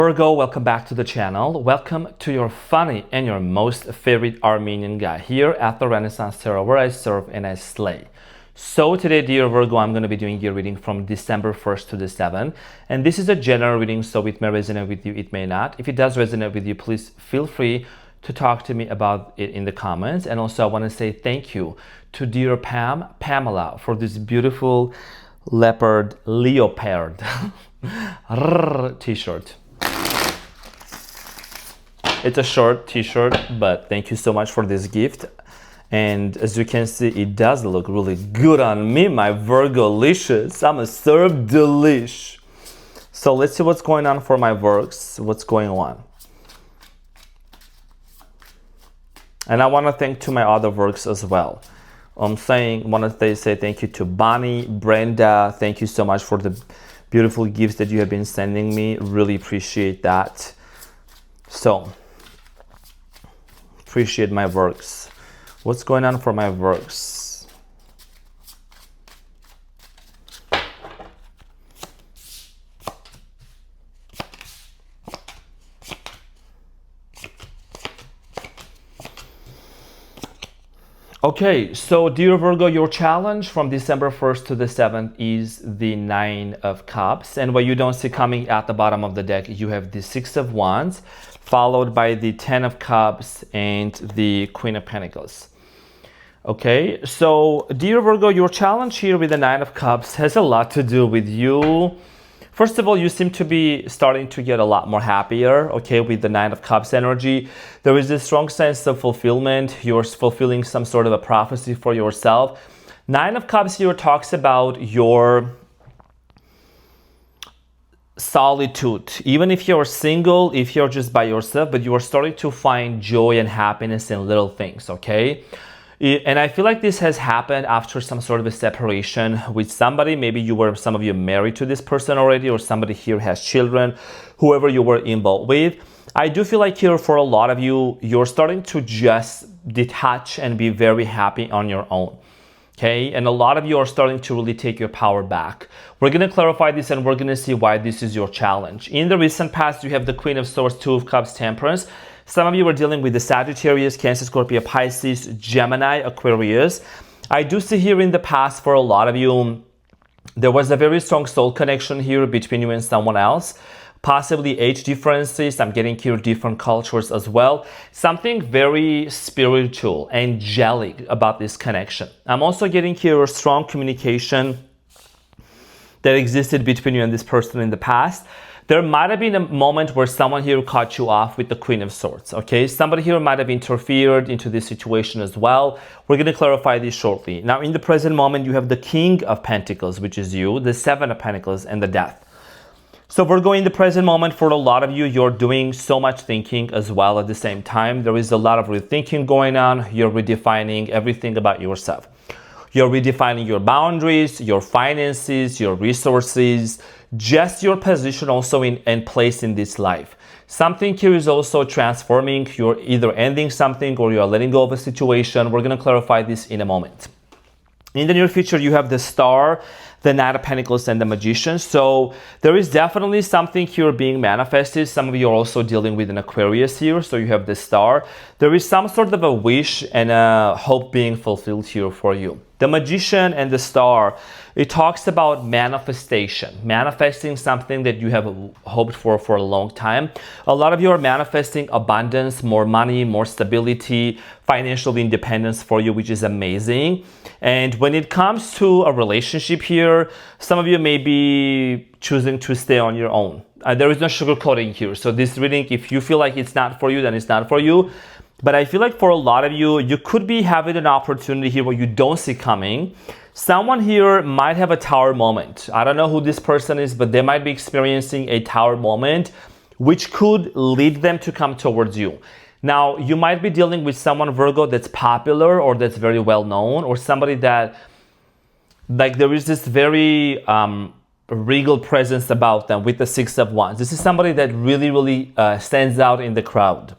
Virgo, welcome back to the channel. Welcome to your funny and your most favorite Armenian guy here at the Renaissance Tarot, where I serve and I slay. So today, dear Virgo, I'm going to be doing your reading from December 1st to the 7th. And this is a general reading, so it may resonate with you, it may not. If it does resonate with you, please feel free to talk to me about it in the comments. And also, I want to say thank you to dear Pamela, for this beautiful leopard t-shirt. It's a short t-shirt, but thank you so much for this gift. And as you can see, it does look really good on me, my Virgo-licious. I'm a serve delish. So let's see what's going on for my Virgs. What's going on? And I want to thank to my other Virgs as well. Want to say thank you to Bonnie, Brenda. Thank you so much for the beautiful gifts that you have been sending me. Really appreciate that. So, appreciate my Virgs. What's going on for my Virgs? Okay, so dear Virgo, your challenge from December 1st to the 7th is the 9 of Cups. And what you don't see coming at the bottom of the deck, you have the 6 of Wands, followed by the 10 of Cups and the Queen of Pentacles. Okay, so dear Virgo, your challenge here with the 9 of Cups has a lot to do with you. First of all, you seem to be starting to get a lot more happier, okay, with the 9 of Cups energy. There is this strong sense of fulfillment. You're fulfilling some sort of a prophecy for yourself. 9 of Cups here talks about your solitude. Even if you're single, if you're just by yourself, but you are starting to find joy and happiness in little things, okay? And I feel like this has happened after some sort of a separation with somebody. Maybe some of you married to this person already, or somebody here has children, whoever you were involved with. I do feel like here for a lot of you, you're starting to just detach and be very happy on your own. Okay, and a lot of you are starting to really take your power back. We're going to clarify this and we're going to see why this is your challenge. In the recent past, you have the Queen of Swords, 2 of Cups, Temperance. Some of you are dealing with the Sagittarius, Cancer, Scorpio, Pisces, Gemini, Aquarius. I do see here in the past for a lot of you, there was a very strong soul connection here between you and someone else. Possibly age differences. I'm getting here different cultures as well. Something very spiritual, angelic about this connection. I'm also getting here a strong communication that existed between you and this person in the past. There might have been a moment where someone here cut you off with the Queen of Swords, okay? Somebody here might have interfered into this situation as well. We're going to clarify this shortly. Now, in the present moment, you have the King of Pentacles, which is you, the 7 of Pentacles, and the Death. So we're going in the present moment. For a lot of you, you're doing so much thinking as well at the same time. There is a lot of rethinking going on. You're redefining everything about yourself. You're redefining your boundaries, your finances, your resources, just your position also in place in this life. Something here is also transforming. You're either ending something or you're letting go of a situation. We're going to clarify this in a moment. In the near future, you have the Star, the Knight of Pentacles, and the Magician. So there is definitely something here being manifested. Some of you are also dealing with an Aquarius here. So you have the Star. There is some sort of a wish and a hope being fulfilled here for you. The Magician and the Star, it talks about manifestation, manifesting something that you have hoped for a long time. A lot of you are manifesting abundance, more money, more stability, financial independence for you, which is amazing. And when it comes to a relationship here, some of you may be choosing to stay on your own. There is no sugarcoating here. So this reading, if you feel like it's not for you, then it's not for you. But I feel like for a lot of you, you could be having an opportunity here where you don't see coming. Someone here might have a tower moment. I don't know who this person is, but they might be experiencing a tower moment, which could lead them to come towards you. Now, you might be dealing with someone, Virgo, that's popular or that's very well known, or somebody that, like, there is this very regal presence about them with the 6 of Wands. This is somebody that really stands out in the crowd.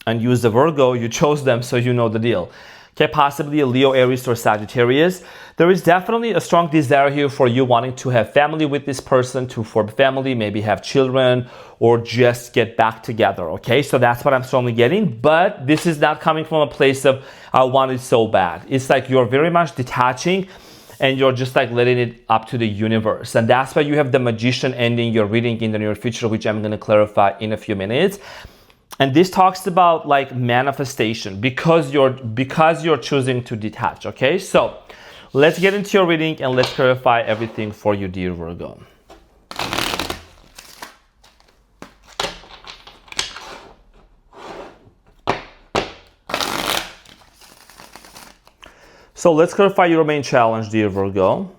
And you as a Virgo, you chose them, so you know the deal. Okay, possibly a Leo, Aries, or Sagittarius. There is definitely a strong desire here for you wanting to have family with this person, to form family, maybe have children, or just get back together, okay? So that's what I'm strongly getting, but this is not coming from a place of, I want it so bad. It's like you're very much detaching and you're just like letting it up to the universe. And that's why you have the Magician ending your reading in the near future, which I'm gonna clarify in a few minutes. And this talks about like manifestation because you're choosing to detach, okay? So let's get into your reading and let's clarify everything for you, dear Virgo. So let's clarify your main challenge, dear Virgo.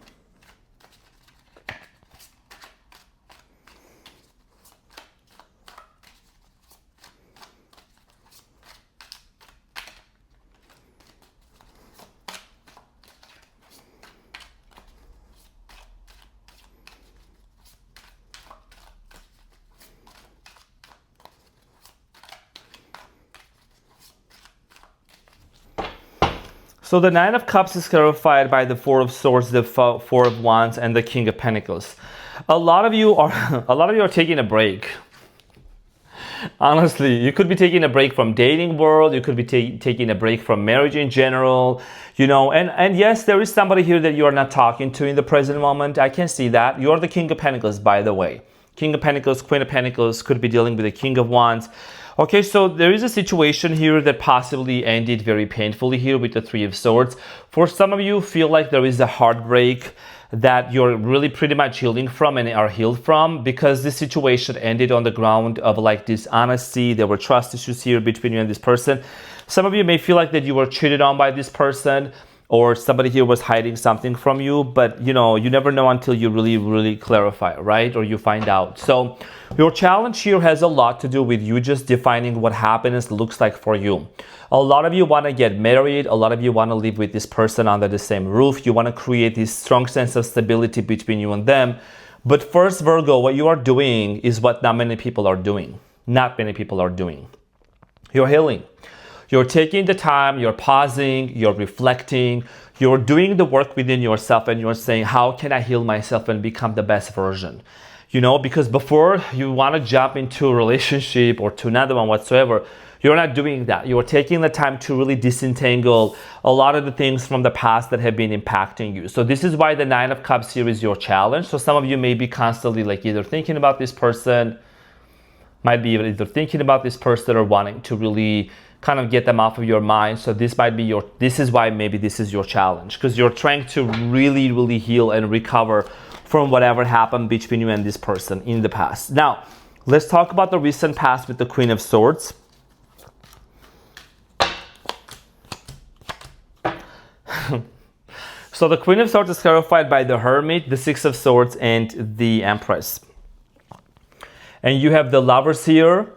So the Nine of Cups is clarified by the Four of Swords, the Four of Wands, and the King of Pentacles. A lot of you are taking a break. Honestly, you could be taking a break from dating world. You could be taking a break from marriage in general. You know, and yes, there is somebody here that you are not talking to in the present moment. I can see that. You're the King of Pentacles, by the way. King of Pentacles, Queen of Pentacles could be dealing with the King of Wands. Okay, so there is a situation here that possibly ended very painfully here with the Three of Swords. For some of you, feel like there is a heartbreak that you're really pretty much healing from and are healed from, because this situation ended on the ground of like dishonesty. There were trust issues here between you and this person. Some of you may feel like that you were cheated on by this person, or somebody here was hiding something from you, but you know, you never know until you really clarify, right? Or you find out. So your challenge here has a lot to do with you just defining what happiness looks like for you. A lot of you want to get married. A lot of you want to live with this person under the same roof. You want to create this strong sense of stability between you and them. But first, Virgo, what you are doing is what not many people are doing. Not many people are doing. You're healing. You're taking the time, you're pausing, you're reflecting, you're doing the work within yourself, and you're saying, how can I heal myself and become the best version? You know, because before you want to jump into a relationship or to another one whatsoever, you're not doing that. You're taking the time to really disentangle a lot of the things from the past that have been impacting you. So this is why the Nine of Cups here is your challenge. So some of you may be constantly like either thinking about this person, might be either thinking about this person or wanting to really kind of get them off of your mind. So this might be this is why maybe this is your challenge, because you're trying to really heal and recover from whatever happened between you and this person in the past. Now, let's talk about the recent past with the Queen of Swords. So the Queen of Swords is clarified by the Hermit, the Six of Swords, and the Empress. And you have the Lovers here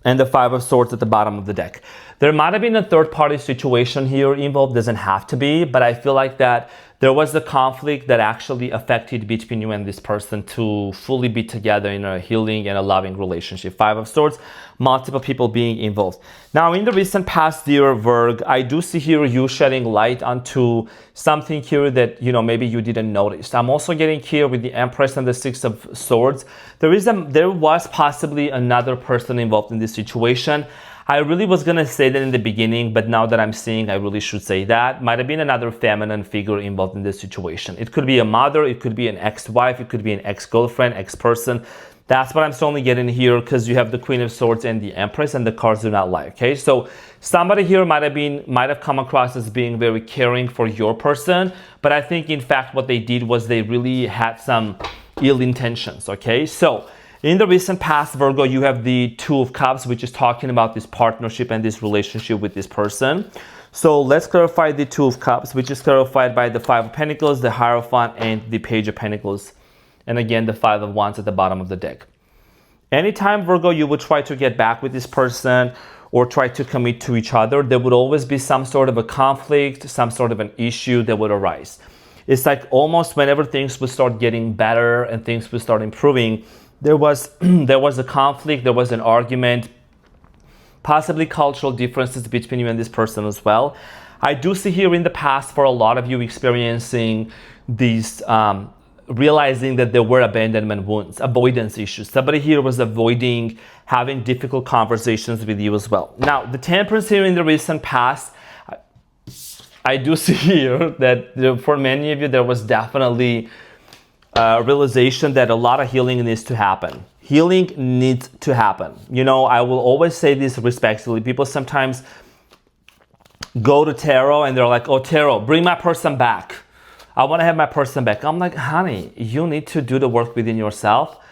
and the Five of Swords at the bottom of the deck. There might have been a third-party situation here involved, doesn't have to be, but I feel like that there was a conflict that actually affected between you and this person to fully be together in a healing and a loving relationship. Five of Swords, multiple people being involved. Now, in the recent past, dear Virgo, I do see here you shedding light onto something here that, you know, maybe you didn't notice. I'm also getting here with the Empress and the Six of Swords. There was possibly another person involved in this situation. I really was going to say that in the beginning, but now that I'm seeing, I really should say that. Might have been another feminine figure involved in this situation. It could be a mother, it could be an ex-wife, it could be an ex-girlfriend, ex-person. That's what I'm strongly getting here, because you have the Queen of Swords and the Empress, and the cards do not lie, okay? So somebody here might have come across as being very caring for your person, but I think in fact what they did was they really had some ill intentions, okay? So in the recent past, Virgo, you have the Two of Cups, which is talking about this partnership and this relationship with this person. So let's clarify the Two of Cups, which is clarified by the Five of Pentacles, the Hierophant, and the Page of Pentacles. And again, the Five of Wands at the bottom of the deck. Anytime, Virgo, you would try to get back with this person or try to commit to each other, there would always be some sort of a conflict, some sort of an issue that would arise. It's like almost whenever things would start getting better and things would start improving, there was a conflict, there was an argument, possibly cultural differences between you and this person as well. I do see here in the past for a lot of you experiencing these realizing that there were abandonment wounds, avoidance issues. Somebody here was avoiding having difficult conversations with you as well. Now, the Temperance here in the recent past, I do see here that for many of you, there was definitely a realization that a lot of healing needs to happen. Healing needs to happen. You know, I will always say this respectfully. People sometimes go to tarot and they're like, oh, tarot, bring my person back. I want to have my person back. I'm like, honey, you need to do the work within yourself,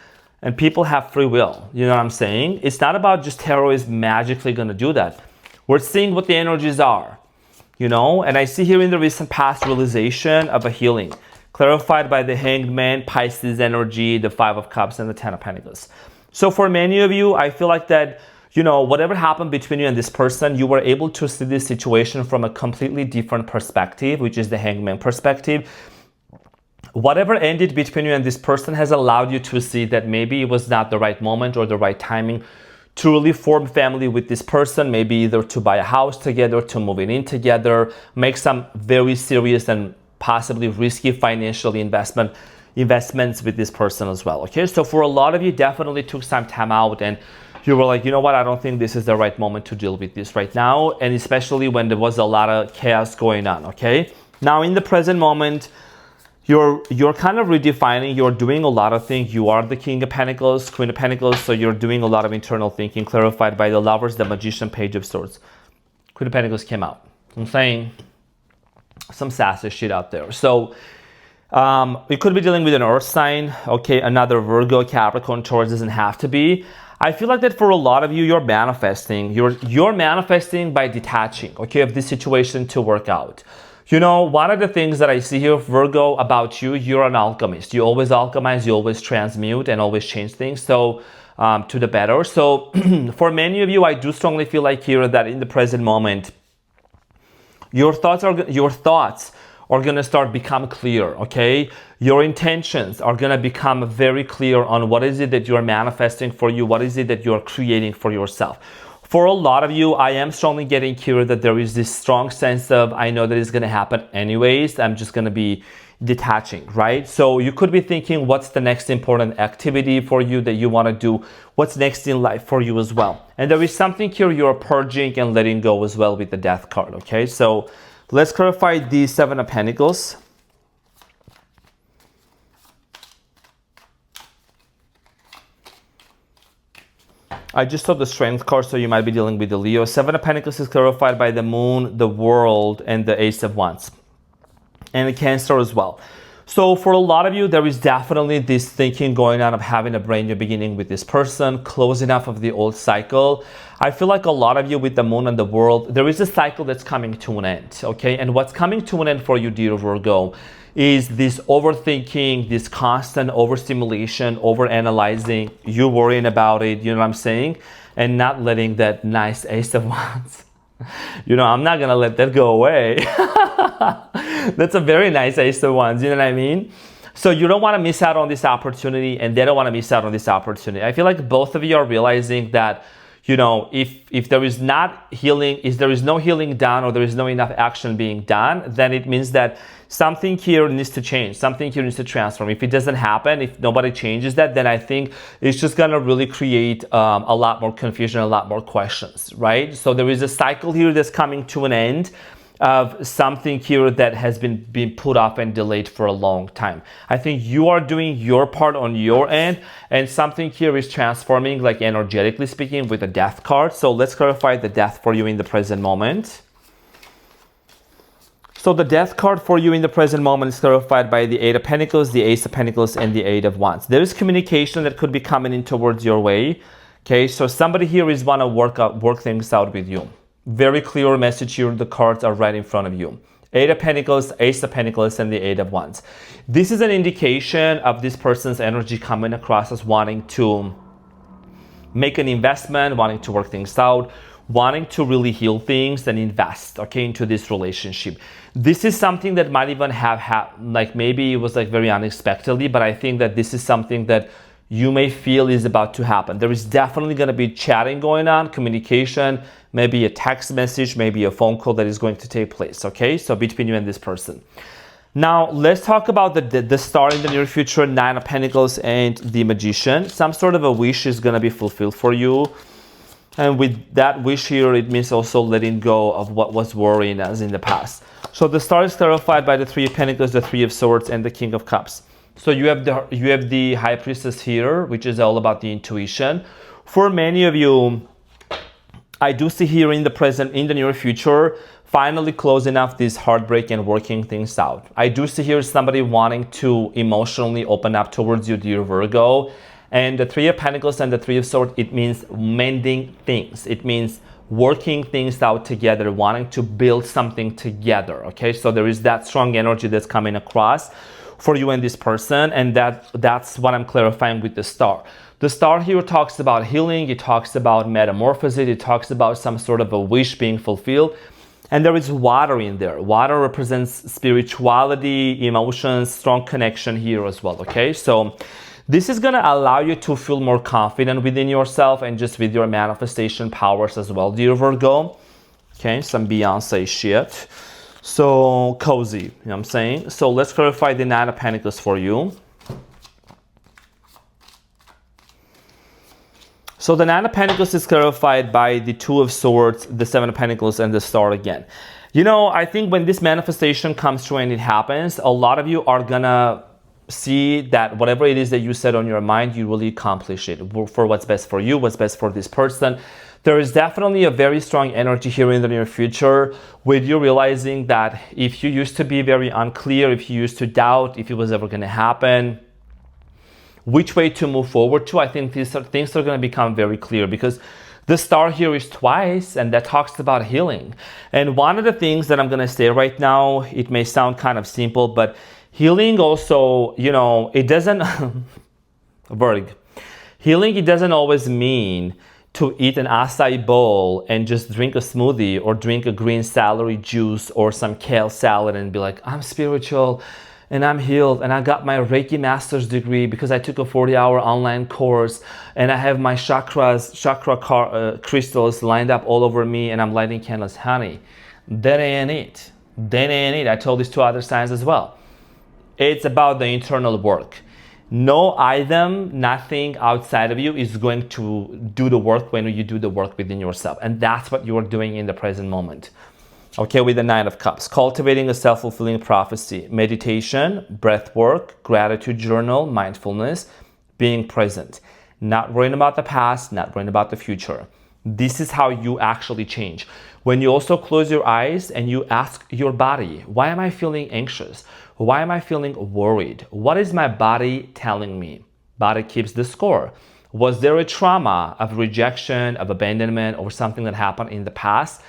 and people have free will. You know what I'm saying? It's not about just tarot is magically going to do that. We're seeing what the energies are, you know, and I see here in the recent past realization of a healing clarified by the Hanged Man, Pisces energy, the Five of Cups, and the Ten of Pentacles. So for many of you, I feel like that, you know, whatever happened between you and this person, you were able to see this situation from a completely different perspective, which is the Hanged Man perspective. Whatever ended between you and this person has allowed you to see that maybe it was not the right moment or the right timing to really form family with this person, maybe either to buy a house together, to move in together, make some very serious and possibly risky financial investments with this person as well. Okay, so for a lot of you, definitely took some time out and you were like, you know what, I don't think this is the right moment to deal with this right now, and especially when there was a lot of chaos going on. Okay, now in the present moment, you're kind of redefining, you're doing a lot of things. You are the King of Pentacles, Queen of Pentacles, so you're doing a lot of internal thinking, clarified by the Lovers, the Magician, Page of Swords. Queen of Pentacles came out. I'm saying some sassy shit out there. So we could be dealing with an earth sign, okay, another Virgo, Capricorn, Taurus, doesn't have to be. I feel like that for a lot of you, you're manifesting. You're manifesting by detaching, okay, of this situation to work out. You know, one of the things that I see here, Virgo, about you, you're an alchemist. You always alchemize, you always transmute and always change things to the better. So for many of you, I do strongly feel like here that in the present moment, your thoughts are going to start become clear, okay? Your intentions are going to become very clear on what is it that you're manifesting for you, what is it that you're creating for yourself. For a lot of you, I am strongly getting clear that there is this strong sense of, I know that it's going to happen anyways, I'm just going to be detaching, right? So you could be thinking, what's the next important activity for you that you want to do? What's next in life for you as well? And there is something here you're purging and letting go as well with the Death card, okay? So let's clarify the Seven of Pentacles. I just saw the Strength card, so you might be dealing with the Leo. Seven of Pentacles is clarified by the Moon, the World, and the Ace of Wands. And the Cancer as well. So for a lot of you, there is definitely this thinking going on of having a brand new beginning with this person, closing off of the old cycle. I feel like a lot of you with the Moon and the World, there is a cycle that's coming to an end, okay? And what's coming to an end for you, dear Virgo, is this overthinking, this constant overstimulation, overanalyzing, you worrying about it, you know what I'm saying? And not letting that nice Ace of Wands, you know, I'm not gonna let that go away. That's a very nice Ace of Wands, you know what I mean? So you don't want to miss out on this opportunity, and they don't want to miss out on this opportunity. I feel like both of you are realizing that, you know, if there is not healing, if there is no healing done, or there is no enough action being done, then it means that something here needs to change, something here needs to transform. If it doesn't happen, if nobody changes that, then I think it's just gonna really create a lot more confusion, a lot more questions, right? So there is a cycle here that's coming to an end of something here that has been put off and delayed for a long time. I think you are doing your part on your end, and something here is transforming, like energetically speaking, with the Death card. So let's clarify the Death for you in the present moment. So the Death card for you in the present moment is clarified by the Eight of Pentacles, the Ace of Pentacles, and the Eight of Wands. There is communication that could be coming in towards your way. Okay, so somebody here is want to work things out with you. Very clear message here. The cards are right in front of you. Eight of Pentacles, Ace of Pentacles, and the Eight of Wands. This is an indication of this person's energy coming across as wanting to make an investment, wanting to work things out, wanting to really heal things and invest, okay, into this relationship. This is something that might even have like maybe it was like very unexpectedly, but I think that this is something that you may feel is about to happen. There is definitely going to be chatting going on, communication, maybe a text message, maybe a phone call that is going to take place, okay? So between you and this person. Now, let's talk about the star in the near future, Nine of Pentacles and the Magician. Some sort of a wish is going to be fulfilled for you. And with that wish here, it means also letting go of what was worrying us in the past. So the star is clarified by the Three of Pentacles, the Three of Swords, and the King of Cups. So you have the High Priestess here, which is all about the intuition. For many of you, I do see here in the present, in the near future, finally closing off this heartbreak and working things out. I do see here somebody wanting to emotionally open up towards you, dear Virgo. And the Three of Pentacles and the Three of Swords, it means mending things. It means working things out together, wanting to build something together, okay? So there is that strong energy that's coming across for you and this person, and that's what I'm clarifying with the star. The star here talks about healing, it talks about metamorphosis, it talks about some sort of a wish being fulfilled. And there is water in there. Water represents spirituality, emotions, strong connection here as well, okay? So this is gonna allow you to feel more confident within yourself and just with your manifestation powers as well, dear Virgo. Okay, some Beyonce shit. So cozy, you know what I'm saying? So let's clarify the Nine of Pentacles for you. So the Nine of Pentacles is clarified by the Two of Swords, the Seven of Pentacles, and the Star again. You know, I think when this manifestation comes true and it happens, a lot of you are gonna see that whatever it is that you set on your mind, you really accomplish it for what's best for you, what's best for this person. There is definitely a very strong energy here in the near future with you realizing that if you used to be very unclear, if you used to doubt if it was ever going to happen, which way to move forward to, I think things are going to become very clear, because the star here is twice, and that talks about healing. And one of the things that I'm going to say right now, it may sound kind of simple, but healing also, you know, it doesn't, healing, it doesn't always mean to eat an acai bowl and just drink a smoothie or drink a green celery juice or some kale salad and be like, I'm spiritual and I'm healed and I got my Reiki master's degree because I took a 40-hour online course and I have my chakra crystals lined up all over me and I'm lighting candles. Honey, that ain't it. That ain't it. I told these two other signs as well. It's about the internal work. No item, nothing outside of you is going to do the work when you do the work within yourself. And that's what you are doing in the present moment. Okay, with the Nine of Cups. Cultivating a self-fulfilling prophecy. Meditation, breath work, gratitude journal, mindfulness, being present. Not worrying about the past, not worrying about the future. This is how you actually change. When you also close your eyes and you ask your body, why am I feeling anxious? Why am I feeling worried? What is my body telling me? Body keeps the score. Was there a trauma of rejection, of abandonment, or something that happened in the past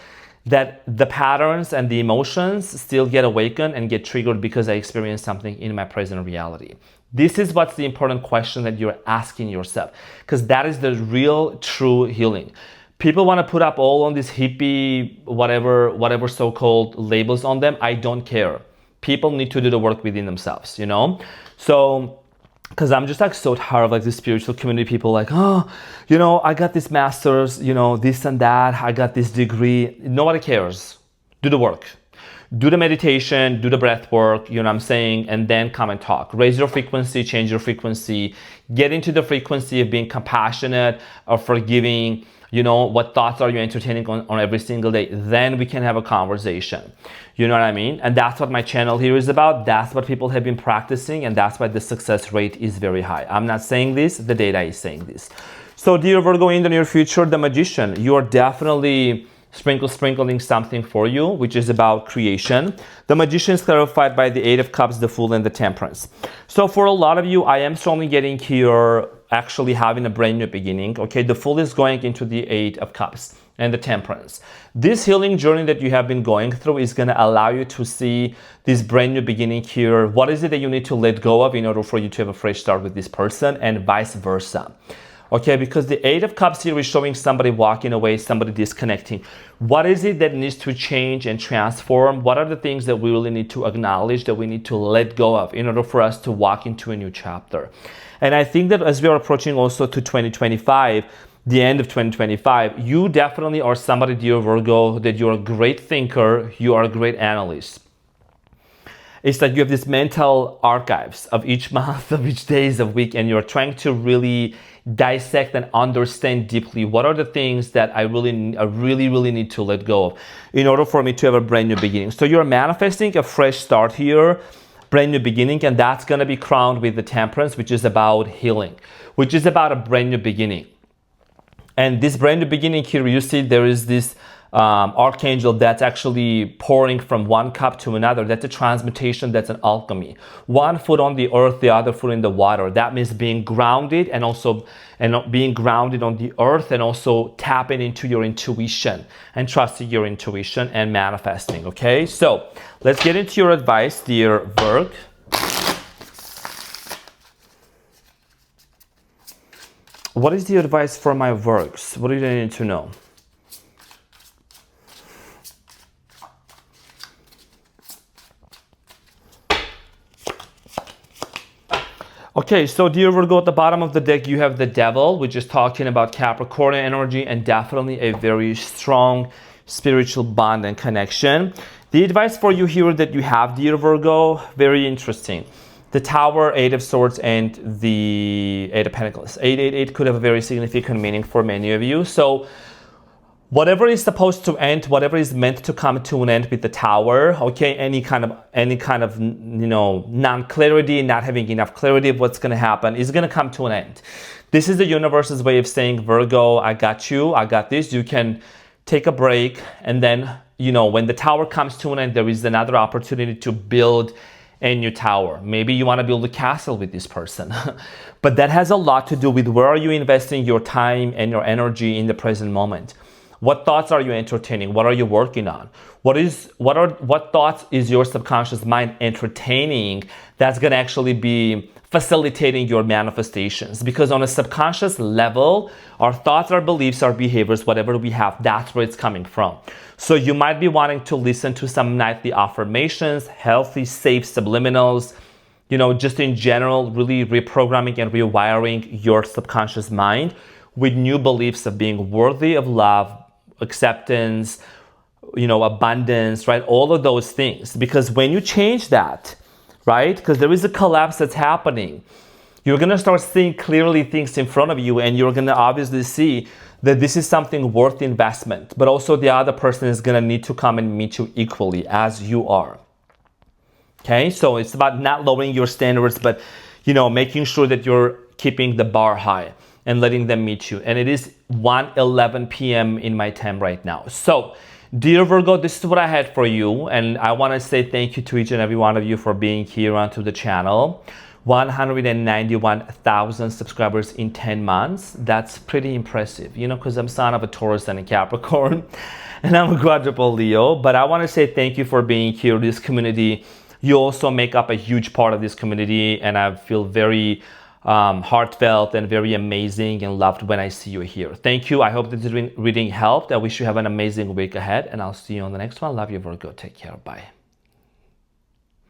that the patterns and the emotions still get awakened and get triggered because I experienced something in my present reality? This is what's the important question that you're asking yourself, because that is the real, true healing. People want to put up all on these hippie, whatever so-called labels on them. I don't care. People need to do the work within themselves, you know? So, because I'm just like so tired of like this spiritual community people like, oh, you know, I got this master's, you know, this and that, I got this degree. Nobody cares. Do the work. Do the meditation, do the breath work, you know what I'm saying? And then come and talk. Raise your frequency, change your frequency, get into the frequency of being compassionate, of forgiving. You know, what thoughts are you entertaining on every single day? Then we can have a conversation. You know what I mean? And that's what my channel here is about. That's what people have been practicing, and that's why the success rate is very high. I'm not saying this, the data is saying this. So dear Virgo, in the near future, the Magician, you are definitely sprinkling something for you, which is about creation. The Magician is clarified by the Eight of Cups, the Fool, and the Temperance. So for a lot of you, I am strongly getting here actually having a brand new beginning. Okay, the Fool is going into the Eight of Cups and the Temperance. This healing journey that you have been going through is going to allow you to see this brand new beginning here. What is it that you need to let go of in order for you to have a fresh start with this person, and vice versa. Okay, because the Eight of Cups here is showing somebody walking away, somebody disconnecting. What is it that needs to change and transform? What are the things that we really need to acknowledge, that we need to let go of in order for us to walk into a new chapter? And I think that as we are approaching also to 2025, the end of 2025, you definitely are somebody, dear Virgo, that you're a great thinker, you are a great analyst. It's that you have these mental archives of each month, of each days of week, and you're trying to really dissect and understand deeply what are the things that I really need to let go of in order for me to have a brand new beginning. So you're manifesting a fresh start here, brand new beginning, and that's going to be crowned with the Temperance, which is about healing, which is about a brand new beginning. And this brand new beginning here, you see there is this archangel that's actually pouring from one cup to another. That's a transmutation, that's an alchemy. One foot on the earth, the other foot in the water. That means being grounded and being grounded on the earth, and also tapping into your intuition and trusting your intuition and manifesting. Okay, so let's get into your advice, dear Virg. What is the advice for my Virgs? What do they need to know? Okay, so dear Virgo, at the bottom of the deck, you have the Devil, which is talking about Capricorn energy and definitely a very strong spiritual bond and connection. The advice for you here that you have, dear Virgo, very interesting. The Tower, Eight of Swords, and the Eight of Pentacles. 888 could have a very significant meaning for many of you. So whatever is supposed to end, whatever is meant to come to an end with the Tower, okay, any kind of non-clarity, not having enough clarity of what's going to happen is going to come to an end. This is the universe's way of saying, Virgo, I got you, I got this. You can take a break, and then, when the Tower comes to an end, there is another opportunity to build a new tower. Maybe you want to build a castle with this person. But that has a lot to do with where are you investing your time and your energy in the present moment. What thoughts are you entertaining? What are you working on? What thoughts is your subconscious mind entertaining that's going to actually be facilitating your manifestations? Because on a subconscious level, our thoughts, our beliefs, our behaviors, whatever we have, that's where it's coming from. So you might be wanting to listen to some nightly affirmations, healthy, safe subliminals, just in general, really reprogramming and rewiring your subconscious mind with new beliefs of being worthy of love, acceptance, abundance, right? All of those things. Because when you change that, right? Because there is a collapse that's happening. You're going to start seeing clearly things in front of you, and you're going to obviously see that this is something worth investment. But also the other person is going to need to come and meet you equally as you are. Okay? So it's about not lowering your standards, but, making sure that you're keeping the bar high and letting them meet you. And it is 1:11 p.m. in my time right now. So, dear Virgo, this is what I had for you. And I want to say thank you to each and every one of you for being here onto the channel. 191,000 subscribers in 10 months. That's pretty impressive, because I'm son of a Taurus and a Capricorn. And I'm a quadruple Leo. But I want to say thank you for being here. This community, you also make up a huge part of this community. And I feel very heartfelt and very amazing and loved when I see you here. Thank you. I hope that this reading helped. I wish you have an amazing week ahead, and I'll see you on the next one. Love you, Virgo. Take care. Bye.